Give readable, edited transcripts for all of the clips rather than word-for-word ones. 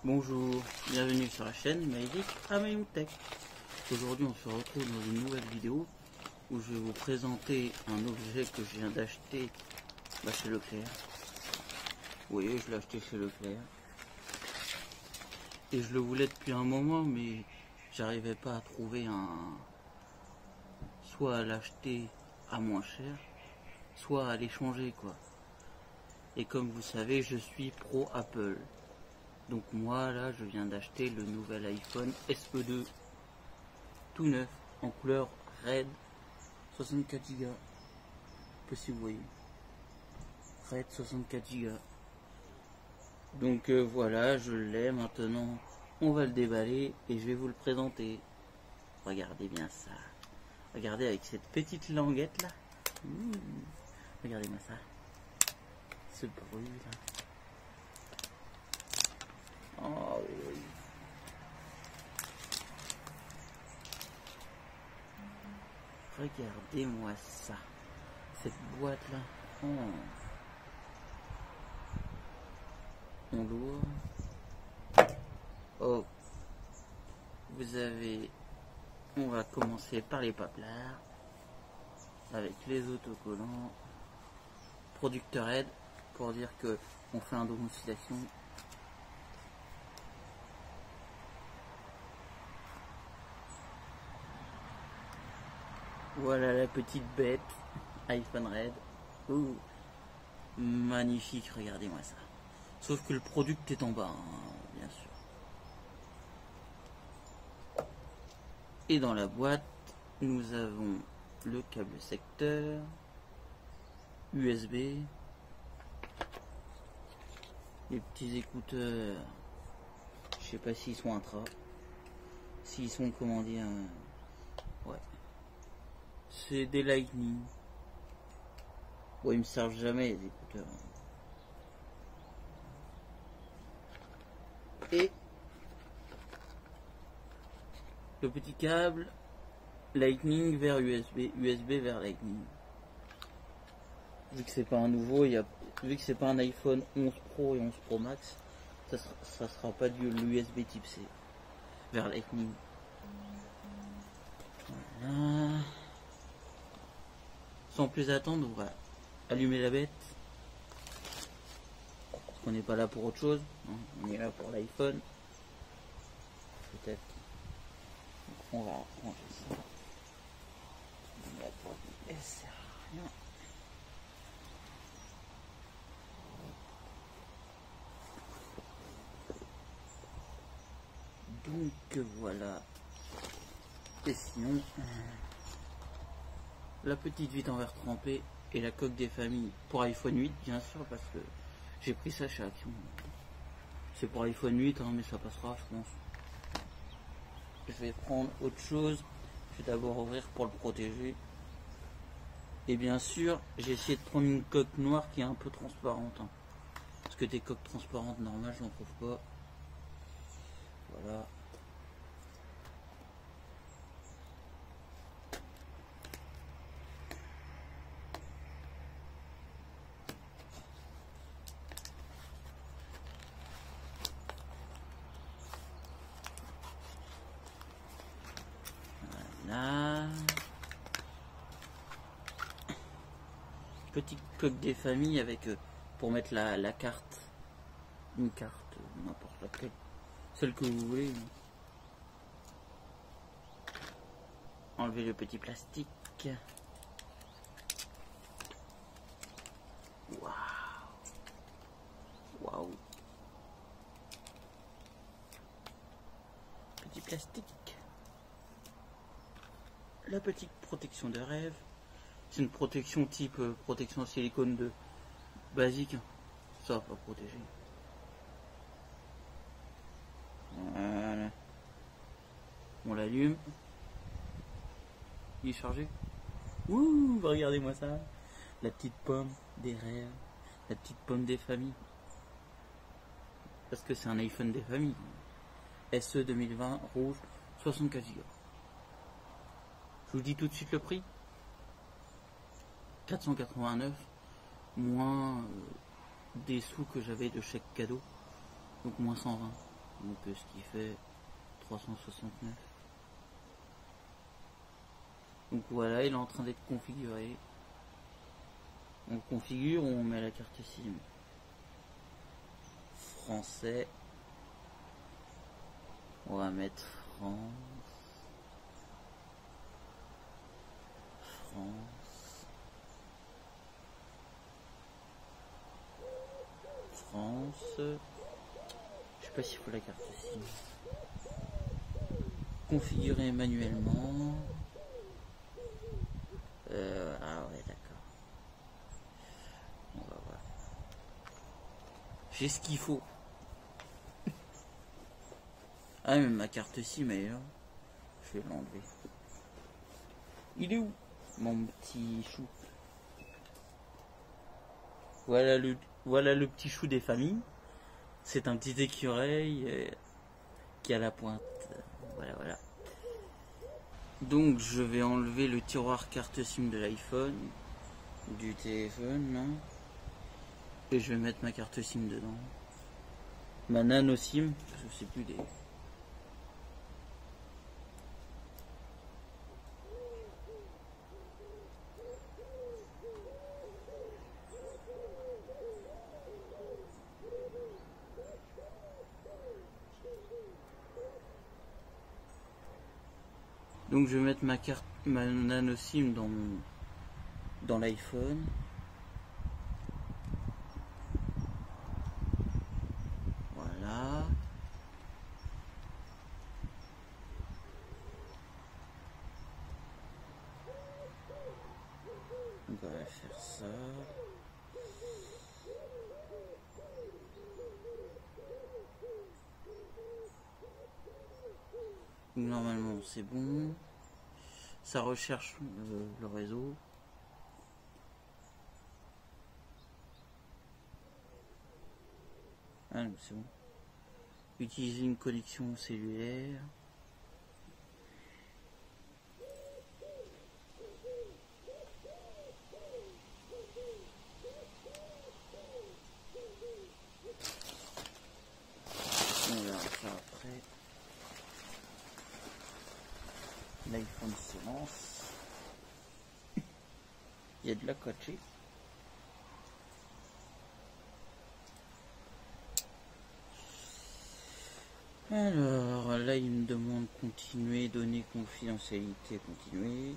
Bonjour, bienvenue sur la chaîne Magic Amazon Tech. Aujourd'hui on se retrouve dans une nouvelle vidéo où je vais vous présenter un objet que je viens d'acheter chez Leclerc. Vous voyez, je l'ai acheté chez Leclerc. Et je le voulais depuis un moment, mais j'arrivais pas à trouver soit à l'acheter à moins cher, soit à l'échanger quoi. Et comme vous savez, je suis pro Apple. Donc moi là je viens d'acheter le nouvel iPhone SE2 tout neuf en couleur red 64 Go. Je sais pas si vous voyez. Red 64 Go. Donc voilà, je l'ai maintenant. On va le déballer et je vais vous le présenter. Regardez bien ça. Regardez avec cette petite languette là. Regardez-moi ça. Ce bruit là. Oh oui. Regardez-moi ça. Cette boîte là. Oh. On l'ouvre. Oh. Vous avez. On va commencer par les paplards. Avec les autocollants. Producteur aide. Pour dire que on fait un domiciliation. Voilà la petite bête, iPhone Red. Ouh, magnifique, regardez-moi ça. Sauf que le product est en bas, hein, bien sûr. Et dans la boîte, nous avons le câble secteur, USB, les petits écouteurs. Je sais pas s'ils sont intra, s'ils sont comment dire, ouais. C'est des Lightning. Bon, ils me servent jamais les écouteurs. Et le petit câble Lightning vers USB, USB vers Lightning. Vu que c'est pas un nouveau, vu que c'est pas un iPhone 11 Pro et 11 Pro Max, ça sera pas du l'USB type C vers Lightning. Voilà. Sans plus attendre, on va allumer la bête. Parce qu'on n'est pas là pour autre chose. Hein. On est là pour l'iPhone. Peut-être. On va ranger ça. On va pas laisser rien. Donc voilà. Et sinon... la petite vitre en verre trempé et la coque des familles pour iPhone 8 bien sûr, parce que j'ai pris ça chez Action. C'est pour iPhone 8 hein, mais ça passera je pense. Je vais prendre autre chose. Je vais d'abord ouvrir pour le protéger. Et bien sûr j'ai essayé de prendre une coque noire qui est un peu transparente hein. Parce que des coques transparentes normales j'en trouve pas. Voilà. Là. Petite coque des familles avec pour mettre la carte. Une carte, n'importe laquelle. Celle que vous voulez. Enlever le petit plastique. Waouh. Waouh. Petit plastique. La petite protection de rêve. C'est une protection type protection silicone de basique. Ça va pas protéger. Voilà. On l'allume. Il est chargé. Ouh, regardez-moi ça. La petite pomme des rêves. La petite pomme des familles. Parce que c'est un iPhone des familles. SE 2020 rouge 64 Go. Je vous dis tout de suite le prix. 489 moins des sous que j'avais de chèque cadeau. Donc moins 120. Donc ce qui fait 369. Donc voilà, il est en train d'être configuré. On configure ou on met la carte SIM. Français. On va mettre France. France. France. Je sais pas s'il faut la carte SIM. Configurer manuellement. Ah ouais, d'accord. On va voir. J'ai ce qu'il faut. Ah, mais ma carte SIM est là. Je vais l'enlever. Il est où, mon petit chou? Voilà le petit chou des familles. C'est un petit écureuil qui a la pointe. Voilà. Donc je vais enlever le tiroir carte SIM de l'iPhone, du téléphone, là. Et je vais mettre ma carte SIM dedans. Ma nano SIM, je sais plus des... Donc je vais mettre ma nano SIM dans l'iPhone. Voilà. On va faire ça. Normalement c'est bon. Ça recherche le réseau. Ah non, c'est bon. Utiliser une connexion cellulaire. On verra ça après. L'iPhone se lance. Il y a de la coachée. Alors là il me demande continuer, donner confidentialité, continuer.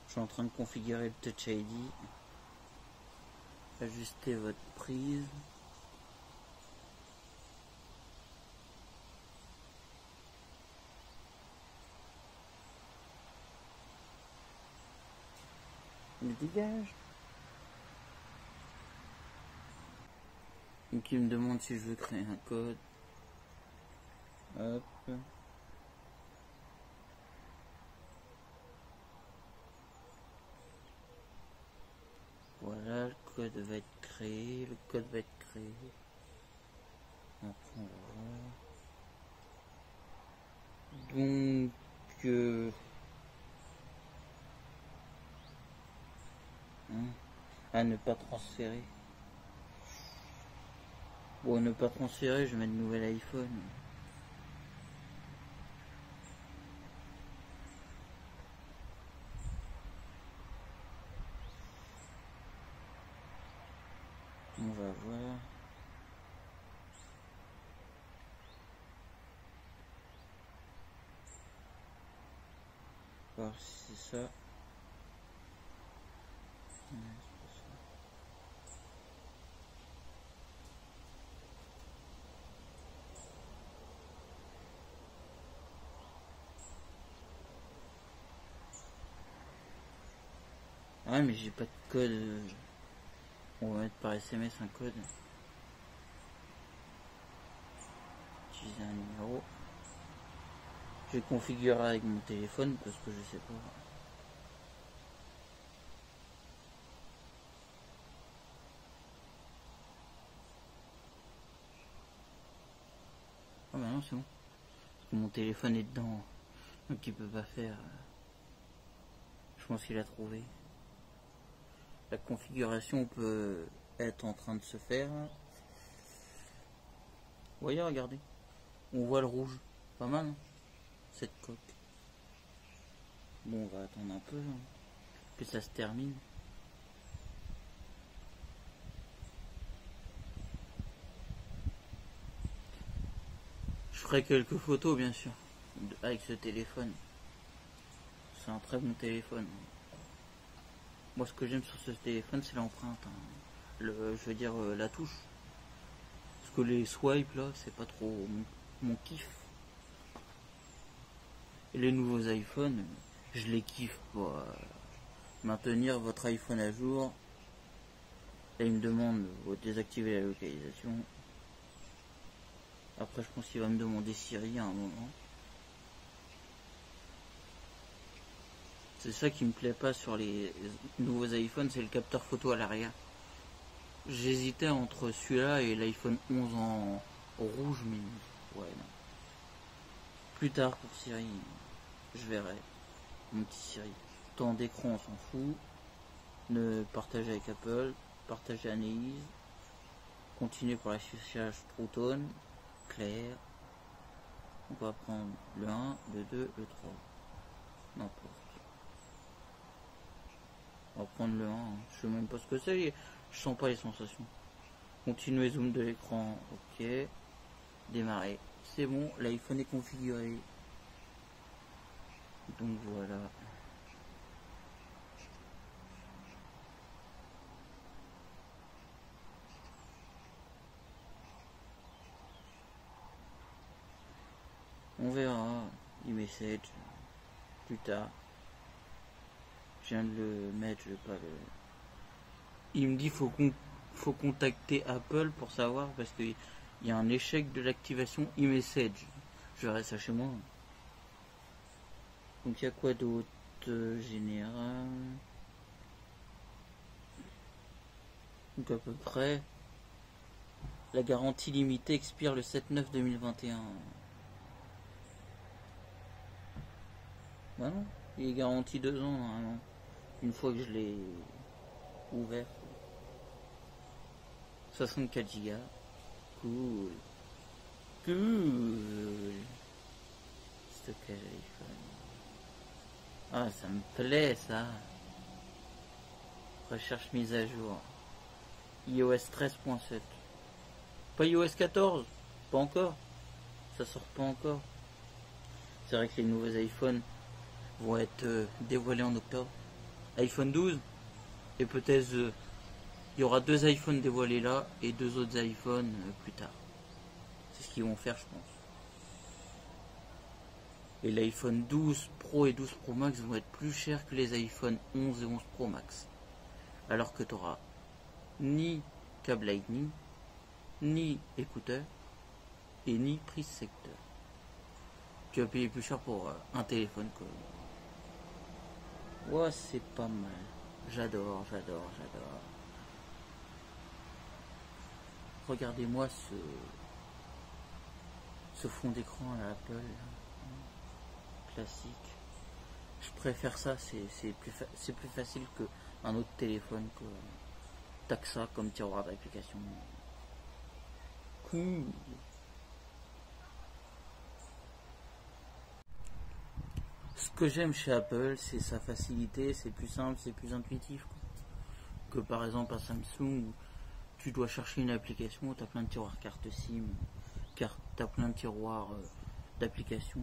Je suis en train de configurer le Touch ID. Ajuster votre prise. Il dégage. Donc il me demande si je veux créer un code. Hop. Voilà, le code va être créé. Après, on va voir. Donc à ne pas transférer. Bon, ne pas transférer, je mets le nouvel iPhone. On va voir. Voir si c'est ça. Ah mais j'ai pas de code. On va mettre par SMS un code. Utiliser un numéro. Je vais configurer avec mon téléphone parce que je sais pas. Ah bah non c'est bon. Parce que mon téléphone est dedans. Donc il peut pas faire. Je pense qu'il a trouvé. La configuration peut être en train de se faire. Vous voyez, regardez. On voit le rouge. Pas mal, hein, cette coque. Bon, on va attendre un peu hein, que ça se termine. Je ferai quelques photos, bien sûr, avec ce téléphone. C'est un très bon téléphone. Moi, ce que j'aime sur ce téléphone, c'est l'empreinte. Hein. Je veux dire, la touche. Parce que les swipes, là, c'est pas trop mon kiff. Et les nouveaux iPhones, je les kiffe pour maintenir votre iPhone à jour. Là, il me demande de désactiver la localisation. Après, je pense qu'il va me demander Siri à un moment. C'est ça qui me plaît pas sur les nouveaux iPhones, c'est le capteur photo à l'arrière. J'hésitais entre celui-là et l'iPhone 11 en rouge, mais ouais, non. Plus tard pour Siri, je verrai. Mon petit Siri. Temps d'écran, on s'en fout. Ne partager avec Apple, partager Analyse. Continuer pour l'affichage True Tone, clair. On va prendre le 1, le 2, le 3. N'importe. On va prendre le 1, hein. Je sais même pas ce que c'est, je sens pas les sensations. Continuer zoom de l'écran, ok. Démarrer, c'est bon, l'iPhone est configuré. Donc voilà. On verra e-message plus tard. Je viens de le mettre, je vais pas le... Il me dit faut contacter Apple pour savoir parce qu'il y a un échec de l'activation e-message. Je verrai ça chez moi. Donc il y a quoi d'autre général? Donc à peu près la garantie limitée expire le 7/9/2021. Bah non, il est garanti 2 ans normalement. Une fois que je l'ai ouvert. 64 Go. Cool. Cool. Stockage iPhone. Ah, ça me plaît ça. Recherche mise à jour. iOS 13.7. Pas iOS 14. Pas encore. Ça sort pas encore. C'est vrai que les nouveaux iPhones vont être dévoilés en octobre. iPhone 12. Et peut-être il y aura 2 iPhones dévoilés là et 2 autres iPhones plus tard. C'est ce qu'ils vont faire, je pense. Et l'iPhone 12 Pro et 12 Pro Max vont être plus chers que les iPhone 11 et 11 Pro Max. Alors que tu n'auras ni câble Lightning, ni écouteur, et ni prise secteur. Tu vas payer plus cher pour un téléphone que... Ouais, c'est pas mal. J'adore. Regardez-moi ce fond d'écran à Apple. Classique. Je préfère ça, c'est plus facile que un autre téléphone que t'as que ça comme tiroir d'application. Cool. Ce que j'aime chez Apple, c'est sa facilité, c'est plus simple, c'est plus intuitif que par exemple à Samsung où tu dois chercher une application, tu as plein de tiroirs carte SIM, tu as plein de tiroirs d'applications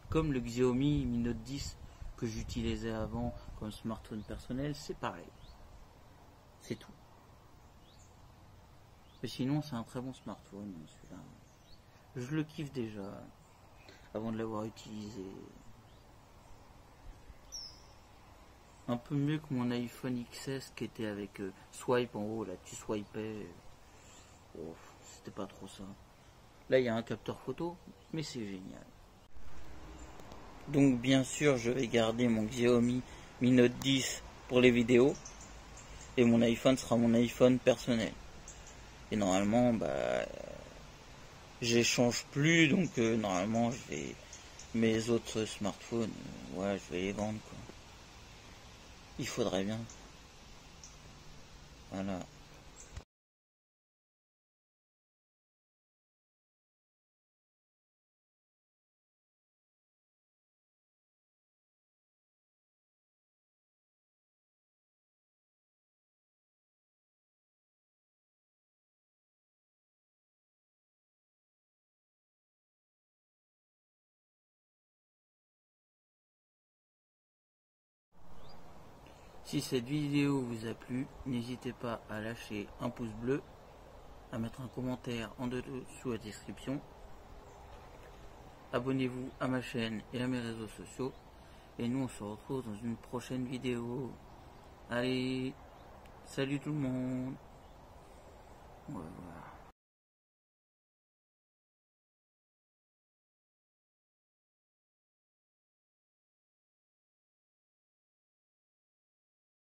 comme le Xiaomi Mi Note 10 que j'utilisais avant comme smartphone personnel, c'est pareil. C'est tout. Mais sinon, c'est un très bon smartphone, celui-là. Je le kiffe déjà avant de l'avoir utilisé. Un peu mieux que mon iPhone XS qui était avec swipe en haut, là tu swipais. Oh, c'était pas trop ça. Là il y a un capteur photo, mais c'est génial. Donc bien sûr je vais garder mon Xiaomi Mi Note 10 pour les vidéos. Et mon iPhone sera mon iPhone personnel. Et normalement j'échange plus, donc normalement je vais mes autres smartphones, ouais je vais les vendre quoi. Il faudrait bien. Voilà. Si cette vidéo vous a plu, n'hésitez pas à lâcher un pouce bleu, à mettre un commentaire en dessous la description. Abonnez-vous à ma chaîne et à mes réseaux sociaux. Et nous on se retrouve dans une prochaine vidéo. Allez, salut tout le monde. Au revoir.